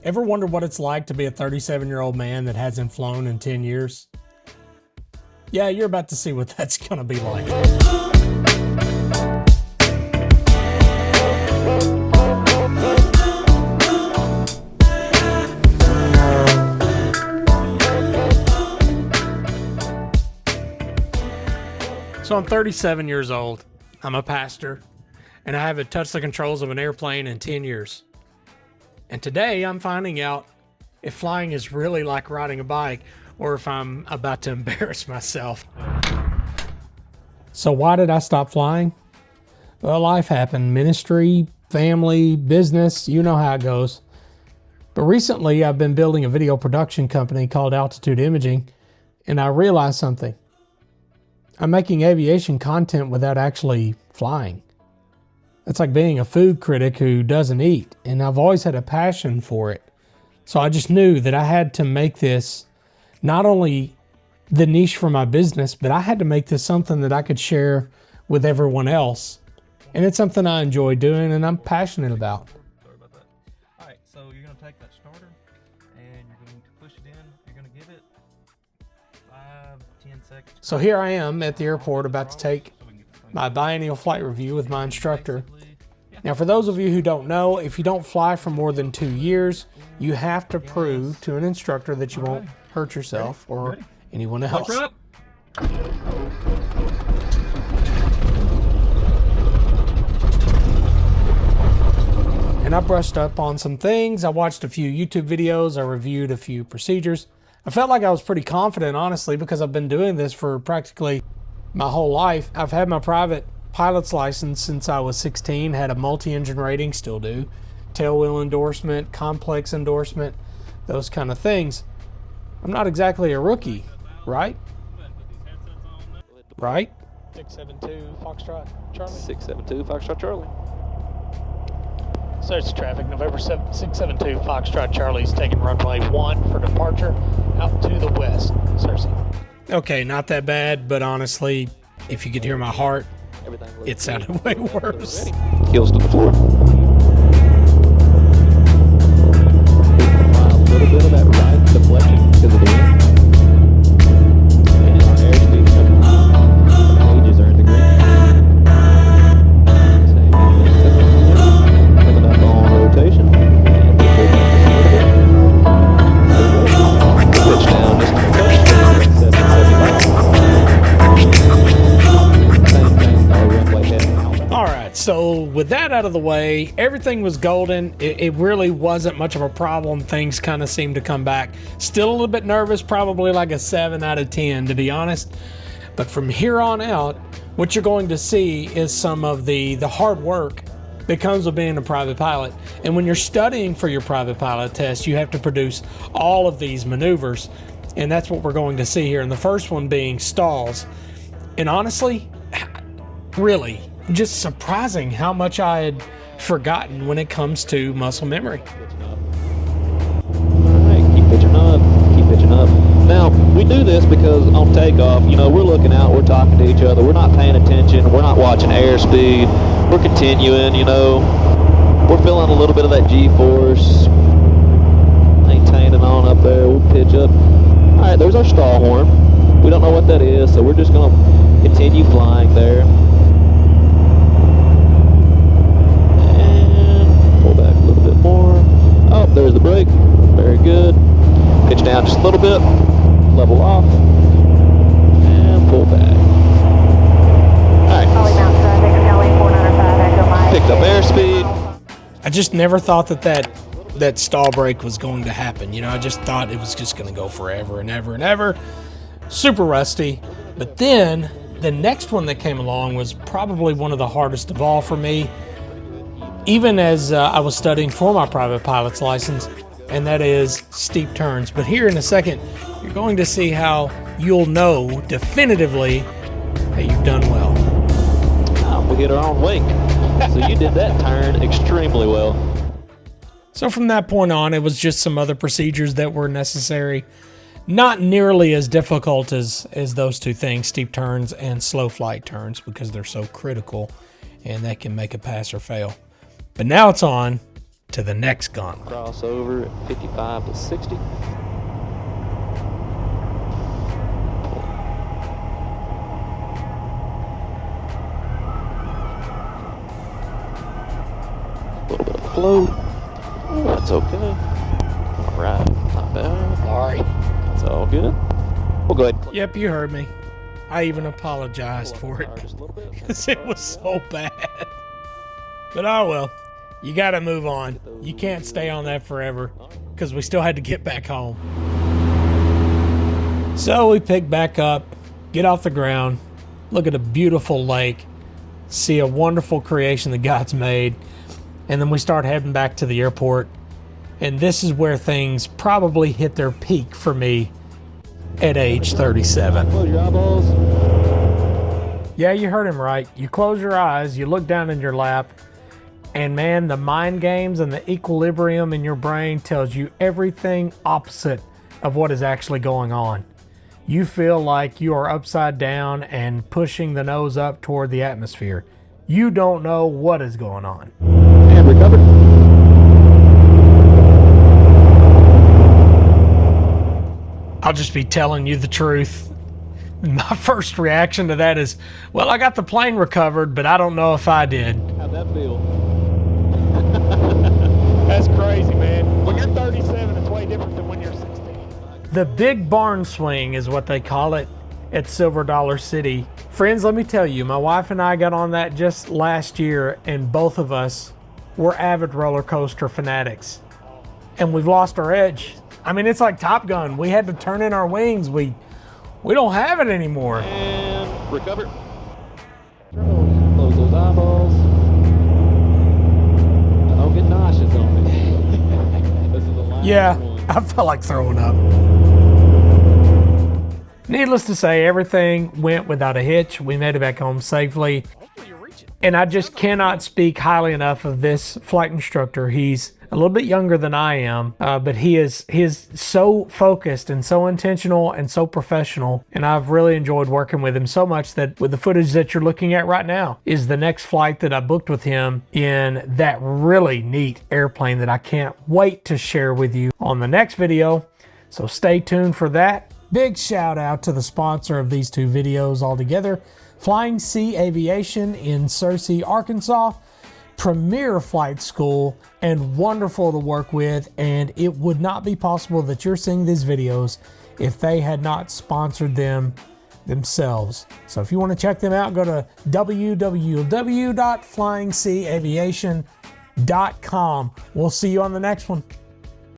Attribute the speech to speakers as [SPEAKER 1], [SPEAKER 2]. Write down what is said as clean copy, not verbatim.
[SPEAKER 1] Ever wonder what it's like to be a 37-year-old man that hasn't flown in 10 years? Yeah, you're about to see what that's going to be like. So I'm 37 years old. I'm a pastor, and I haven't touched the controls of an airplane in 10 years. And today I'm finding out if flying is really like riding a bike or if I'm about to embarrass myself. So why did I stop flying? Well, life happened. Ministry, family, business, you know how it goes. But recently I've been building a video production company called Altitude Imaging, and I realized something. I'm making aviation content without actually flying. It's like being a food critic who doesn't eat, and I've always had a passion for it. So I just knew that I had to make this not only the niche for my business, but I had to make this something that I could share with everyone else. And it's something I enjoy doing and I'm passionate about.
[SPEAKER 2] Sorry about that. All right, so you're going to take that starter and you're going to push it in. You're going to give it 5-10 seconds.
[SPEAKER 1] So here I am at the airport about to take my biennial flight review with my instructor. Now, for those of you who don't know, if you don't fly for more than 2 years, you have to prove to an instructor that you won't hurt yourself or anyone else. And I brushed up on some things. I watched a few YouTube videos. I reviewed a few procedures. I felt like I was pretty confident, honestly, because I've been doing this for practically my whole life. I've had my private pilot's license since I was 16, had a multi-engine rating, still do, tailwheel endorsement, complex endorsement, those kind of things. I'm not exactly a rookie, right? Right?
[SPEAKER 3] 672 Foxtrot Charlie.
[SPEAKER 2] 672 Foxtrot Charlie.
[SPEAKER 3] Search traffic, November 672 Foxtrot Charlie's taking runway 1 for departure out to the west. Cersei.
[SPEAKER 1] Okay, not that bad, but honestly, if you could hear my heart, it sounded way worse.
[SPEAKER 2] Heels to the floor. A little bit of that right deflection because of the wind. And our airspeed gauges are in the green. Coming up on rotation. Pitch down just a touch. 775.
[SPEAKER 1] All right, so with that out of the way, everything was golden. It really wasn't much of a problem. Things kind of seemed to come back. Still a little bit nervous, probably like a 7 out of 10, to be honest. But from here on out, what you're going to see is some of the hard work that comes with being a private pilot. And when you're studying for your private pilot test, you have to produce all of these maneuvers. And that's what we're going to see here. And the first one being stalls. And honestly, really, just surprising how much I had forgotten when it comes to muscle memory.
[SPEAKER 2] Alright, keep pitching up, keep pitching up. Now, we do this because on takeoff, you know, we're looking out, we're talking to each other, we're not paying attention, we're not watching airspeed, we're continuing, you know, we're feeling a little bit of that G-force, maintaining on up there, we'll pitch up. Alright, there's our stall horn. We don't know what that is, so we're just going to continue flying there. Oh, there's the brake. Very good. Pitch down just a little bit. Level off. And pull back. Alright. Picked up airspeed.
[SPEAKER 1] I just never thought that stall brake was going to happen. You know, I just thought it was just going to go forever and ever and ever. Super rusty. But then the next one that came along was probably one of the hardest of all for me, even as I was studying for my private pilot's license, and that is steep turns. But here in a second, you're going to see how you'll know definitively that you've done well.
[SPEAKER 2] We hit our own wake. So you did that turn extremely well.
[SPEAKER 1] So from that point on, it was just some other procedures that were necessary. Not nearly as difficult as those two things, steep turns and slow flight turns, because they're so critical and that can make a pass or fail. But now it's on to the next gauntlet.
[SPEAKER 2] Crossover at 55 to 60. A little bit of float. That's okay. All right, not bad.
[SPEAKER 3] Sorry.
[SPEAKER 2] It's all good. We'll go ahead.
[SPEAKER 1] Yep, you heard me. I even apologized for it
[SPEAKER 2] Just a little bit.
[SPEAKER 1] because it was so bad. But oh well, you got to move on. You can't stay on that forever because we still had to get back home. So we pick back up, get off the ground, look at a beautiful lake, see a wonderful creation that God's made, and then we start heading back to the airport. And this is where things probably hit their peak for me at age 37.
[SPEAKER 2] Close your eyeballs.
[SPEAKER 1] Yeah, you heard him right. You close your eyes, you look down in your lap, and man, the mind games and the equilibrium in your brain tells you everything opposite of what is actually going on. You feel like you are upside down and pushing the nose up toward the atmosphere. You don't know what is going on.
[SPEAKER 2] And recover.
[SPEAKER 1] I'll just be telling you the truth. My first reaction to that is, well, I got the plane recovered, but I don't know if I did.
[SPEAKER 2] How'd that feel?
[SPEAKER 3] That's crazy, man. When you're 37, it's way different than when you're 16.
[SPEAKER 1] The big barn swing is what they call it at Silver Dollar City. Friends, let me tell you, my wife and I got on that just last year, and both of us were avid roller coaster fanatics. And we've lost our edge. I mean, it's like Top Gun. We had to turn in our wings. We don't have it anymore.
[SPEAKER 2] And recover. Close those eyeballs. Don't get nauseous on me. This is the last
[SPEAKER 1] Yeah,
[SPEAKER 2] one.
[SPEAKER 1] I felt like throwing up. Needless to say, everything went without a hitch. We made it back home safely. And I just cannot speak highly enough of this flight instructor. He's a little bit younger than I am, but he is so focused and so intentional and so professional. And I've really enjoyed working with him so much that with the footage that you're looking at right now is the next flight that I booked with him in that really neat airplane that I can't wait to share with you on the next video. So stay tuned for that. Big shout out to the sponsor of these two videos altogether, Flying Sea Aviation in Searcy, Arkansas. Premier flight school and wonderful to work with, and it would not be possible that you're seeing these videos if they had not sponsored them themselves. So if you want to check them out, go to www.flyingseaaviation.com. We'll see you on the next one.